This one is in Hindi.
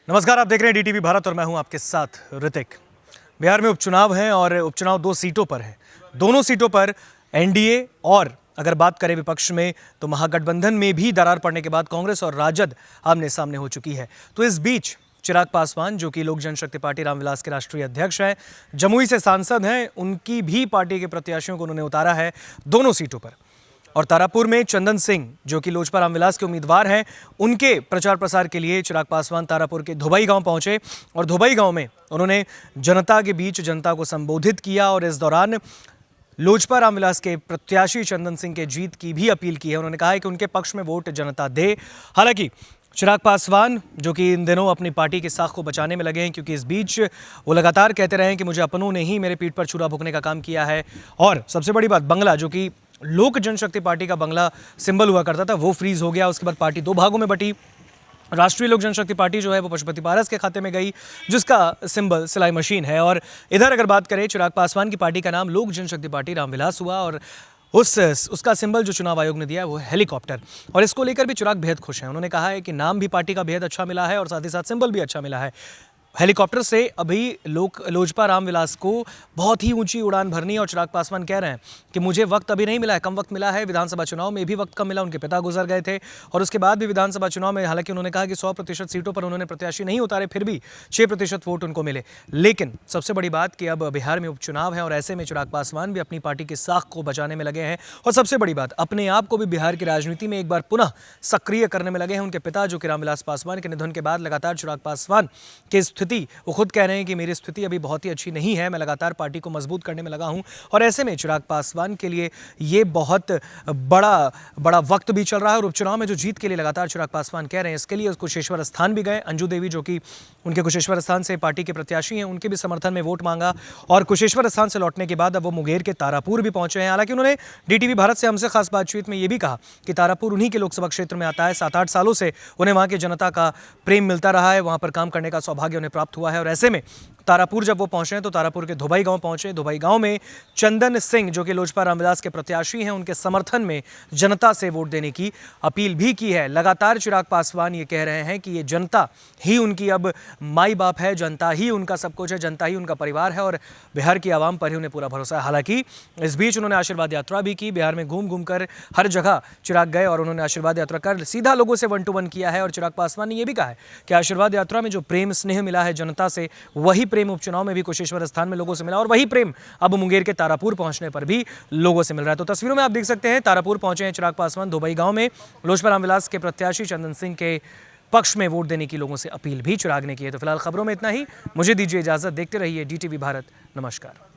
नमस्कार, आप देख रहे हैं डीटीवी भारत और मैं हूं आपके साथ ऋतिक। बिहार में उपचुनाव हैं और उपचुनाव 2 सीटों पर है। दोनों सीटों पर एनडीए और अगर बात करें विपक्ष में तो महागठबंधन में भी दरार पड़ने के बाद कांग्रेस और राजद आमने सामने हो चुकी है। तो इस बीच चिराग पासवान, जो कि लोक जनशक्ति पार्टी रामविलास के राष्ट्रीय अध्यक्ष हैं, जमुई से सांसद हैं, उनकी भी पार्टी के प्रत्याशियों को उन्होंने उतारा है दोनों सीटों पर। और तारापुर में चंदन सिंह, जो कि लोजपा रामविलास के उम्मीदवार हैं, उनके प्रचार प्रसार के लिए चिराग पासवान तारापुर के धोबई गांव पहुंचे और धोबई गांव में उन्होंने जनता के बीच जनता को संबोधित किया और इस दौरान लोजपा रामविलास के प्रत्याशी चंदन सिंह के जीत की भी अपील की है। उन्होंने कहा है कि उनके पक्ष में वोट जनता दे। हालांकि चिराग पासवान, जो कि इन दिनों अपनी पार्टी की साख को बचाने में लगे हैं, क्योंकि इस बीच वो लगातार कहते रहे हैं कि मुझे अपनों ने ही मेरे पीठ पर छुरा भोंकने का काम किया है। और सबसे बड़ी बात, बंगला, जो कि लोक जनशक्ति पार्टी का बंगला सिंबल हुआ करता था, वो फ्रीज हो गया। उसके बाद पार्टी 2 भागों में बटी। राष्ट्रीय लोक जनशक्ति पार्टी जो है वो पशुपति पारस के खाते में गई, जिसका सिंबल सिलाई मशीन है। और इधर अगर बात करें, चिराग पासवान की पार्टी का नाम लोक जनशक्ति पार्टी रामविलास हुआ और उसका सिंबल जो चुनाव आयोग ने दिया है वो हेलीकॉप्टर। और इसको लेकर भी चिराग बेहद खुश हैं। उन्होंने कहा है कि नाम भी पार्टी का बेहद अच्छा मिला है और साथ ही साथ सिंबल भी अच्छा मिला है। हेलीकॉप्टर से अभी लोजपा रामविलास को बहुत ही ऊंची उड़ान भरनी है। और चिराग पासवान कह रहे हैं कि मुझे वक्त अभी नहीं मिला है, कम वक्त मिला है। विधानसभा चुनाव में भी वक्त कम मिला, उनके पिता गुजर गए थे और उसके बाद भी विधानसभा चुनाव में, हालांकि उन्होंने कहा कि 100% सीटों पर उन्होंने प्रत्याशी नहीं उतारे, फिर भी 6% वोट उनको मिले। लेकिन सबसे बड़ी बात कि अब बिहार में उपचुनाव है और ऐसे में चिराग पासवान भी अपनी पार्टी की साख को बचाने में लगे हैं और सबसे बड़ी बात, अपने आप को भी बिहार की राजनीति में एक बार पुनः सक्रिय करने में लगे हैं। उनके पिता, जो कि रामविलास पासवान के निधन के बाद लगातार चिराग पासवान की स्थिति, वो खुद कह रहे हैं कि मेरी स्थिति अभी बहुत ही अच्छी नहीं है, मैं लगातार पार्टी को मजबूत करने में लगा हूं। और ऐसे में चिराग पासवान के लिए ये बहुत बड़ा वक्त भी चल रहा है और उपचुनाव में जो जीत के लिए लगातार चिराग पासवान कह रहे हैं, इसके लिए कुशेश्वर स्थान भी गए। अंजू देवी, जो कि उनके कुशेश्वर स्थान से पार्टी के प्रत्याशी हैं, उनके भी समर्थन में वोट मांगा और कुशेश्वर स्थान से लौटने के बाद अब वो मुंगेर के तारापुर भी पहुंचे हैं। हालांकि उन्होंने डीटीवी भारत से हमसे खास बातचीत में ये भी कहा कि तारापुर उन्हीं के लोकसभा क्षेत्र में आता है। 7-8 सालों से उन्हें वहां की जनता का प्रेम मिलता रहा है, वहां पर काम करने का सौभाग्य उन्हें प्राप्त हुआ है। और ऐसे में तारापुर जब वो पहुंचे तो तारापुर के धोबई गांव पहुंचे। धोबई गांव में चंदन सिंह, जो कि लोजपा रामविलास के प्रत्याशी हैं, उनके समर्थन में जनता से वोट देने की अपील भी की है। लगातार चिराग पासवान ये कह रहे हैं कि ये जनता ही उनकी अब माई बाप है, जनता ही उनका सब कुछ है, जनता ही उनका परिवार है और बिहार की आवाम पर ही उन्हें पूरा भरोसा है। हालांकि इस बीच उन्होंने आशीर्वाद यात्रा भी की। बिहार में घूम घूम कर हर जगह चिराग गए और उन्होंने आशीर्वाद यात्रा कर सीधा लोगों से 1 to 1 किया है। और चिराग पासवान ने यह भी कहा है कि आशीर्वाद यात्रा में जो प्रेम स्नेह मिला है जनता से, वही प्रेम उपचुनाव में भी कुशेश्वर स्थान में लोगों से मिला और वही प्रेम अब मुंगेर के तारापुर पहुंचने पर भी लोगों से मिल रहा है। तो तस्वीरों में आप देख सकते हैं, तारापुर पहुंचे हैं चिराग पासवान। धोबई गांव में लोजपा रामविलास के प्रत्याशी चंदन सिंह के पक्ष में वोट देने की लोगों से अपील भी चिराग ने की है। तो फिलहाल खबरों में इतना ही, मुझे दीजिए इजाजत। देखते रहिए डीटीवी भारत। नमस्कार।